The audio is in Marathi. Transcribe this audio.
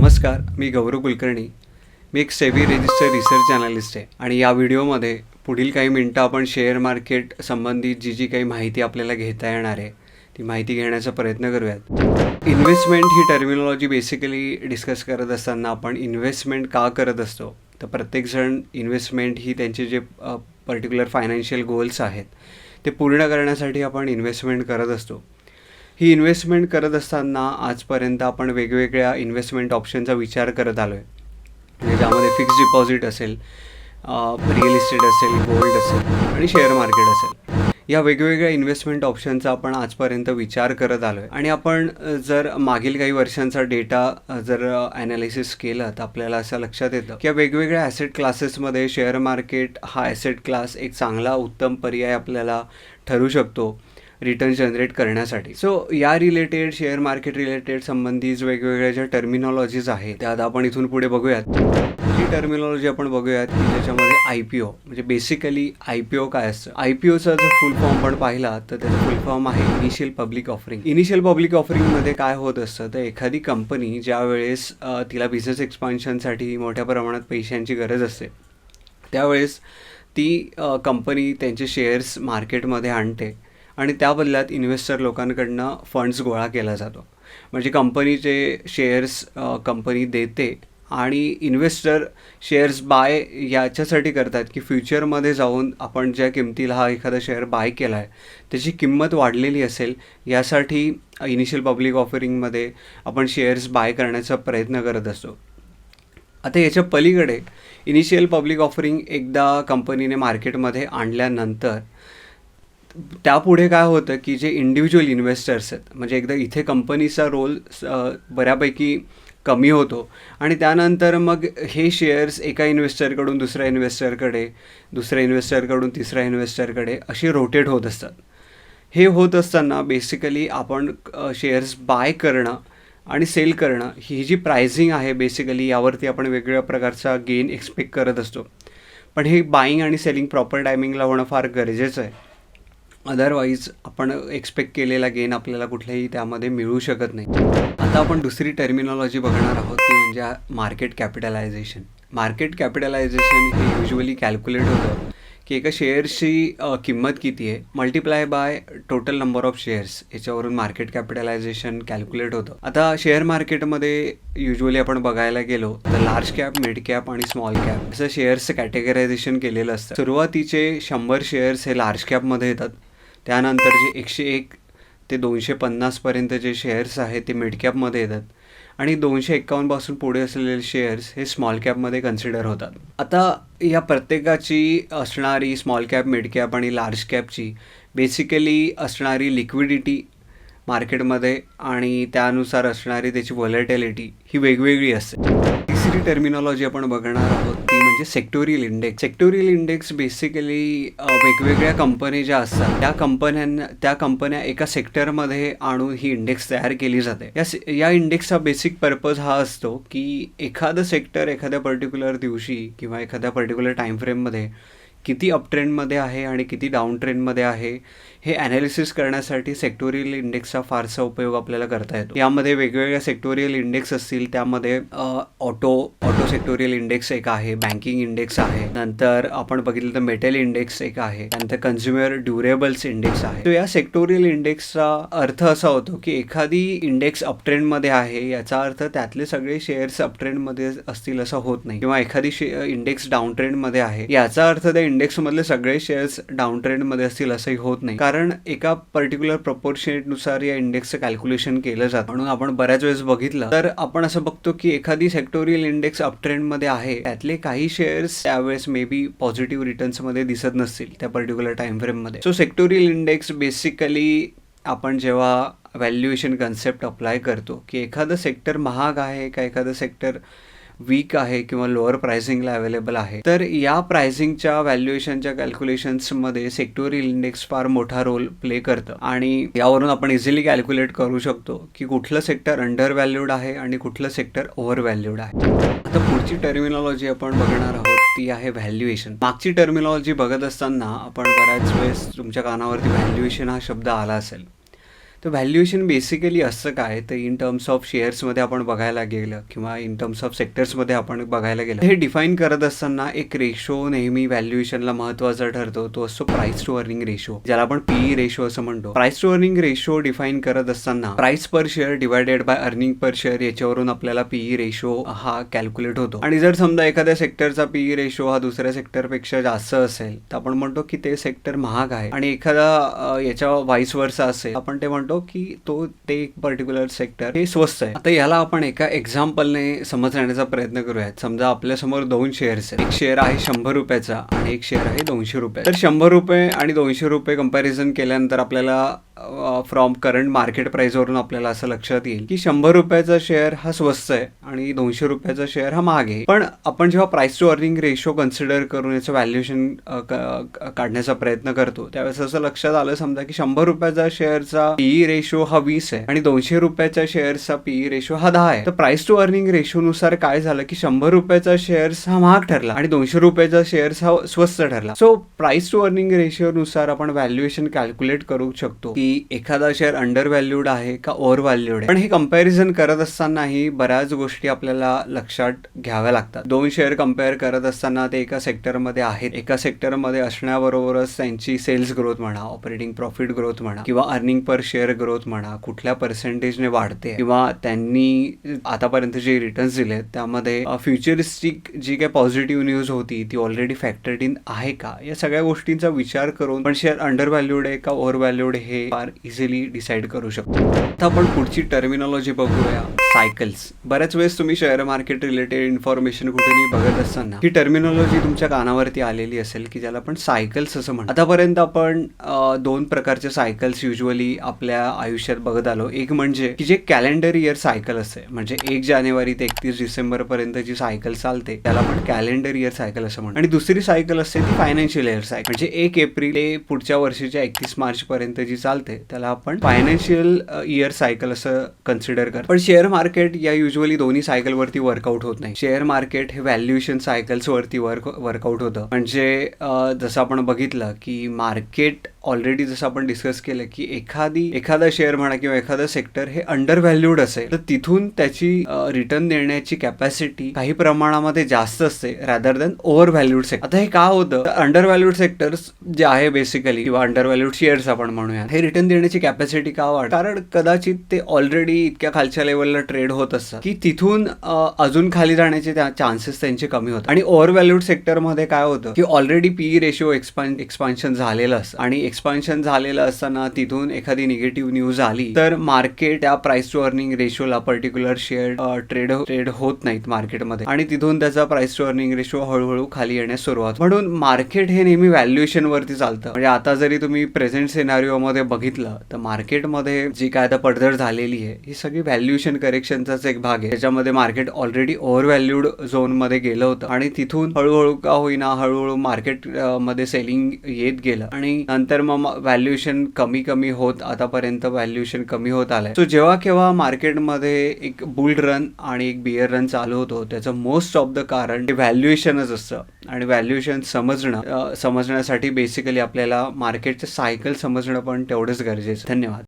नमस्कार, मी गौरव कुलकर्णी. मी एक सेबी रजिस्टर रिसर्च ॲनालिस्ट आहे आणि या व्हिडिओमध्ये पुढील काही मिनटं आपण शेअर मार्केट संबंधित जी काही माहिती आपल्याला घेता येणार आहे ती माहिती घेण्याचा प्रयत्न करूयात. इन्व्हेस्टमेंट ही टर्मिनॉलॉजी बेसिकली डिस्कस करत असताना आपण इन्व्हेस्टमेंट का करत असतो, तर प्रत्येकजण इन्व्हेस्टमेंट ही त्यांचे जे पर्टिक्युलर फायनान्शियल गोल्स आहेत ते पूर्ण करण्यासाठी आपण इन्व्हेस्टमेंट करत असतो. ही इन्व्हेस्टमेंट करत असताना आजपर्यंत आपण वेगवेगळ्या इन्व्हेस्टमेंट ऑप्शनचा विचार करत आलो आहे. म्हणजे ज्यामध्ये फिक्स्ड डिपॉझिट असेल, रिअल इस्टेट असेल, गोल्ड असेल आणि शेअर मार्केट असेल. या वेगवेगळ्या इन्व्हेस्टमेंट ऑप्शनचा आपण आजपर्यंत विचार करत आलो आहे आणि आपण जर मागील काही वर्षांचा डेटा जर ॲनालिसिस केलं तर आपल्याला असं लक्षात येतं की वेगवेगळ्या ॲसेट क्लासेसमध्ये शेअर मार्केट हा ॲसेट क्लास एक चांगला उत्तम पर्याय आपल्याला ठरू शकतो रिटर्न जनरेट करण्यासाठी. सो या रिलेटेड शेअर मार्केट रिलेटेड संबंधित वेगवेगळ्या ज्या टर्मिनॉलॉजीज आहेत त्या आता आपण इथून पुढे बघूयात. ही टर्मिनॉलॉजी आपण बघूयात की ज्याच्यामध्ये IPO म्हणजे बेसिकली IPO काय असतं. IPOचा जर फुल फॉर्म आपण पाहिला तर त्याचा फुल फॉर्म आहे initial public offering. Initial public ऑफरिंगमध्ये काय होत असतं तर एखादी कंपनी ज्या वेळेस तिला बिझनेस एक्सपान्शनसाठी मोठ्या प्रमाणात पैशांची गरज असते त्यावेळेस ती कंपनी त्यांचे शेअर्स मार्केटमध्ये आणते आणि त्या बदल्यात इन्व्हेस्टर लोकांकडनं फंड्स गोळा केला जातो. म्हणजे कंपनीचे शेअर्स कंपनी देते आणि इन्व्हेस्टर शेअर्स बाय याच्यासाठी करतात की फ्युचरमध्ये जाऊन आपण ज्या किमतीला हा एखादा शेअर बाय केला आहे त्याची किंमत वाढलेली असेल यासाठी इनिशियल पब्लिक ऑफरिंगमध्ये आपण शेअर्स बाय करण्याचा प्रयत्न करत असतो. आता याच्या पलीकडे इनिशियल पब्लिक ऑफरिंग एकदा कंपनीने मार्केटमध्ये आणल्यानंतर त्यापुढे काय होतं की जे इंडिव्हिज्युअल इन्व्हेस्टर्स आहेत म्हणजे एकदा इथे कंपनीचा रोल बऱ्यापैकी कमी होतो आणि त्यानंतर मग हे शेअर्स एका इन्व्हेस्टरकडून दुसऱ्या इन्व्हेस्टरकडे, दुसऱ्या इन्व्हेस्टरकडून तिसऱ्या इन्व्हेस्टरकडे असे रोटेट होत असतात. हे होत असताना बेसिकली आपण शेअर्स बाय करणं आणि सेल करणं ही जी प्राइसिंग आहे बेसिकली यावरती आपण वेगवेगळ्या प्रकारचा गेन एक्सपेक्ट करत असतो. पण हे बाईंग आणि सेलिंग प्रॉपर टायमिंगला होणं फार गरजेचं आहे. अदरवाईज आपण एक्सपेक्ट केलेला गेन आपल्याला कुठल्याही त्यामध्ये मिळू शकत नाही. आता आपण दुसरी टर्मिनॉलॉजी बघणार आहोत ती म्हणजे मार्केट कॅपिटलायझेशन. मार्केट कॅपिटलायझेशन हे युजली कॅल्क्युलेट होतं की एका शेअर्सची किंमत किती आहे multiply by total number of shares याच्यावरून मार्केट कॅपिटलायझेशन कॅल्क्युलेट होतं. आता शेअर मार्केटमध्ये युजली आपण बघायला गेलो तर लार्ज कॅप, मिड कॅप आणि स्मॉल कॅप असं शेअर्सचं कॅटेगरायझेशन केलेलं असतं. सुरुवातीचे 100 शेअर्स हे लार्ज कॅपमध्ये येतात. त्यानंतरचे 101 ते 250 पर्यंत जे शेअर्स आहेत ते मिड कॅपमध्ये येतात आणि 251 पासून पुढे असलेले शेअर्स हे स्मॉल कॅपमध्ये कन्सिडर होतात. आता या प्रत्येकाची असणारी स्मॉल कॅप, मिड कॅप आणि लार्ज कॅपची बेसिकली असणारी लिक्विडिटी मार्केटमध्ये आणि त्यानुसार असणारी त्याची व्हॉलेटिलिटी ही वेगवेगळी असते. तिसरी टर्मिनॉलॉजी आपण बघणार आहोत ती म्हणजे sectoral index. Sectoral index basically वेगवेगळ्या कंपनी ज्या असतात त्या कंपन्या एका सेक्टरमध्ये आणून ही इंडेक्स तयार केली जाते. या इंडेक्सचा बेसिक पर्पज हा असतो की एखादं सेक्टर एखाद्या पर्टिक्युलर दिवशी किंवा एखाद्या पर्टिक्युलर टाईम फ्रेममध्ये किती अपट्रेंडमध्ये आहे आणि किती डाऊन ट्रेंडमध्ये आहे हे ॲनालिसिस करण्यासाठी सेक्टोरियल इंडेक्सचा फारसा उपयोग आपल्याला करता येतो. यामध्ये वेगवेगळ्या सेक्टोरियल इंडेक्स असतील. त्यामध्ये ऑटो सेक्टोरियल इंडेक्स एक आहे, बँकिंग इंडेक्स आहे, नंतर आपण बघितलं तर मेटल इंडेक्स एक आहे, त्यानंतर कन्झ्युमर ड्युरेबल्स इंडेक्स आहे. तर या सेक्टोरियल इंडेक्सचा अर्थ असा होतो की एखादी इंडेक्स अपट्रेंडमध्ये आहे याचा अर्थ त्यातले सगळे शेअर्स अपट्रेंडमध्ये असतील असं होत नाही, किंवा एखादी इंडेक्स डाऊन ट्रेंडमध्ये आहे याचा अर्थ त्या इंडेक्समधले सगळे शेअर्स डाऊन ट्रेंडमध्ये असतील असंही होत नाही, कारण एका पर्टिक्युलर प्रपोर्शनेटनुसार या इंडेक्सचं कॅल्क्युलेशन केलं जातं. म्हणून आपण बऱ्याच वेळेस बघितलं तर आपण असं बघतो की एखादी सेक्टोरियल इंडेक्स अपट्रेंडमध्ये आहे त्यातले काही शेअर्स त्यावेळेस मे बी पॉझिटिव्ह रिटर्न्समध्ये दिसत नसतील त्या पर्टिक्युलर टाइम फ्रेममध्ये. सो सेक्टोरियल इंडेक्स बेसिकली आपण जेव्हा व्हॅल्युएशन कन्सेप्ट अप्लाय करतो की एखादं सेक्टर महाग आहे का एखादं सेक्टर वीक आहे किंवा लोअर प्राइसिंगला अवेलेबल आहे, तर या प्राइसिंगच्या व्हॅल्युएशनच्या कॅल्क्युलेशन्समध्ये सेक्टोरियल इंडेक्स फार मोठा रोल प्ले करतं आणि यावरून आपण इझिली कॅल्क्युलेट करू शकतो की कुठलं सेक्टर अंडर व्हॅल्यूड आहे आणि कुठलं सेक्टर ओव्हर व्हॅल्यूड आहे. आता पुढची टर्मिनॉलॉजी आपण बघणार आहोत ती आहे व्हॅल्युएशन. मागची टर्मिनॉलॉजी बघत असताना आपण बऱ्याच वेळेस तुमच्या कानावरती व्हॅल्युएशन हा शब्द आला असेल. तर व्हॅल्युएशन बेसिकली असं काय, तर इन टर्म्स ऑफ शेअर्समध्ये आपण बघायला गेलं किंवा इन टर्म्स ऑफ सेक्टर्समध्ये आपण बघायला गेलं, हे डिफाईन करत असताना एक रेशो नेहमी व्हॅल्युएशनला महत्त्वाचा ठरतो. तो असतो प्राइस टू अर्निंग रेशो, ज्याला आपण पीई रेशो असं म्हणतो. Price to earning ratio define करत असताना price per share divided by earning per share याच्यावरून आपल्याला पीई रेशो हा कॅल्क्युलेट होतो. आणि जर समजा एखाद्या सेक्टरचा पीई रेशो हा दुसऱ्या सेक्टरपेक्षा जास्त असेल तर आपण म्हणतो की ते सेक्टर महाग आहे, आणि एखादा याच्या व्हाईस वर्सा असेल आपण ते म्हणतो की ते एक पर्टिक्युलर सेक्टर हे स्वस्त आहे. आता याला आपण एका एक्झाम्पलने समजण्याचा प्रयत्न करूयात. समजा आपल्या समोर 2 शेअर्स आहेत. एक शेअर आहे 100 रुपयाचा आणि एक शेअर आहे 200 रुपये. तर 100 रुपये आणि 200 रुपये कंपॅरिझन केल्यानंतर आपल्याला फ्रॉम करंट मार्केट प्राइसवरून आपल्याला असं लक्षात येईल की 100 रुपयाचा शेअर हा स्वस्त आहे आणि 200 रुपयाचा शेअर हा महाग आहे. पण आपण जेव्हा price to earning ratio consider करून याचं व्हॅल्युएशन काढण्याचा प्रयत्न करतो त्यावेळेस असं लक्षात आलं समजा की 100 रुपयाचा शेअरचा पीई रेशो हा 20 आहे आणि 200 रुपयाच्या शेअरचा पीई रेशो हा 10 आहे. तर प्राइस टू अर्निंग रेशो नुसार काय झालं की 100 रुपयाचा शेअर्स हा महाग ठरला आणि 200 रुपयाचा शेअर्स हा स्वस्त ठरला. So price to earning ratio नुसार आपण व्हॅल्युएशन कॅल्क्युलेट करू शकतो की एखादा शेअर अंडर व्हॅल्यूड आहे का ओव्हर व्हॅल्यूड आहे. पण हे कंपॅरिझन करत असतानाही बऱ्याच गोष्टी आपल्याला लक्षात घ्याव्या लागतात. 2 शेअर कम्पेअर करत असताना ते एका सेक्टरमध्ये आहेत, एका सेक्टरमध्ये असण्याबरोबरच त्यांची सेल्स ग्रोथ म्हणा, ऑपरेटिंग प्रॉफिट ग्रोथ म्हणा किंवा अर्निंग पर शेअर ग्रोथ म्हणा कुठल्या पर्सेंटेजने वाढते किंवा त्यांनी आतापर्यंत जे रिटर्न्स दिले त्यामध्ये फ्युचरिस्टिक जी काही पॉझिटिव्ह न्यूज होती ती ऑलरेडी फॅक्टर्ड इन आहे का, या सगळ्या गोष्टींचा विचार करून पण शेअर अंडर व्हॅल्यूड आहे का ओव्हर व्हॅल्यूड हे फार इझिली डिसाईड करू शकतो. आता आपण पुढची टर्मिनॉलॉजी बघूया, सायकल्स. बऱ्याच वेळेस तुम्ही शेअर मार्केट रिलेटेड इन्फॉर्मेशन कुठेही बघत असताना ही टर्मिनॉलॉजी तुमच्या कानावरती आलेली असेल की ज्याला आपण सायकल्स असं म्हणतो. आतापर्यंत आपण 2 प्रकारचे सायकल्स युजली आपल्या आयुष्यात बघत आलो. एक म्हणजे की जे कॅलेंडर इयर सायकल असते, म्हणजे 1 जानेवारी ते 31 डिसेंबर पर्यंत जी सायकल चालते त्याला आपण कॅलेंडर इयर सायकल असं म्हणतो. आणि दुसरी सायकल असते ती फायनान्शियल इयर सायकल, म्हणजे 1 एप्रिल ते पुढच्या वर्षीच्या 31 मार्च पर्यंत जी चालते त्याला आपण फायनान्शियल इयर सायकल असं कन्सिडर करतो. पण शेअर मार्केट या युजली दोन्ही सायकल वरती वर्कआउट होत नाही. शेअर मार्केट हे व्हॅल्युएशन सायकल्स वरती वर्कआउट होतं. म्हणजे जसं आपण बघितलं की मार्केट ऑलरेडी जसं आपण डिस्कस केलं की एखादा शेअर म्हणा किंवा एखादा सेक्टर हे अंडर व्हॅल्यूड असेल तर तिथून त्याची रिटर्न देण्याची कॅपॅसिटी काही प्रमाणामध्ये जास्त असते rather than over valued sector. आता हे का होतं, अंडर व्हॅल्यूड सेक्टर्स जे आहे बेसिकली किंवा अंडर व्हॅल्यूड शेअर्स आपण म्हणूया, हे रिटर्न देण्याची कॅपॅसिटी का वाढ, कारण कदाचित ते ऑलरेडी इतक्या खालच्या लेवलला ट्रेड होत असतात की तिथून अजून खाली जाण्याचे चान्सेस त्यांचे कमी होतात. आणि ओव्हर व्हॅल्यूड सेक्टरमध्ये काय होतं की ऑलरेडी पीई रेशो एक्सपान्शन झालेलं असतं आणि एक्सपान्शन झालेलं असताना तिथून एखादी निगेटिव्ह न्यूज आली तर मार्केट त्या प्राइस टू अर्निंग रेशोला पर्टिक्युलर शेअर ट्रेड होत नाहीत मार्केटमध्ये आणि तिथून त्याचा प्राइस टू अर्निंग रेशो हळूहळू खाली येण्यास सुरुवात. म्हणून मार्केट हे नेहमी व्हॅल्युएशन वरती चालतं. म्हणजे आता जरी तुम्ही प्रेझेंट सिनारिओ मध्ये बघितलं तर मार्केटमध्ये जी काय आता पडझड झालेली आहे ही सगळी व्हॅल्युएशन करेक्शनचाच एक भाग आहे. त्याच्यामध्ये market already over valued zone मध्ये गेलं होतं आणि तिथून हळूहळू का होईना हळूहळू मार्केट मध्ये सेलिंग येत गेलं आणि नंतर मग व्हॅल्युएशन कमी होत आतापर्यंत व्हॅल्युएशन कमी होत आलंय. सो जेव्हा केव्हा मार्केटमध्ये एक बुल रन आणि एक बियर रन चालू होतो त्याचं मोस्ट ऑफ द कारण व्हॅल्युएशनच असतं. आणि व्हॅल्युएशन समजण्यासाठी बेसिकली आपल्याला मार्केटचे सायकल समजणं पण तेवढंच गरजेचं. धन्यवाद.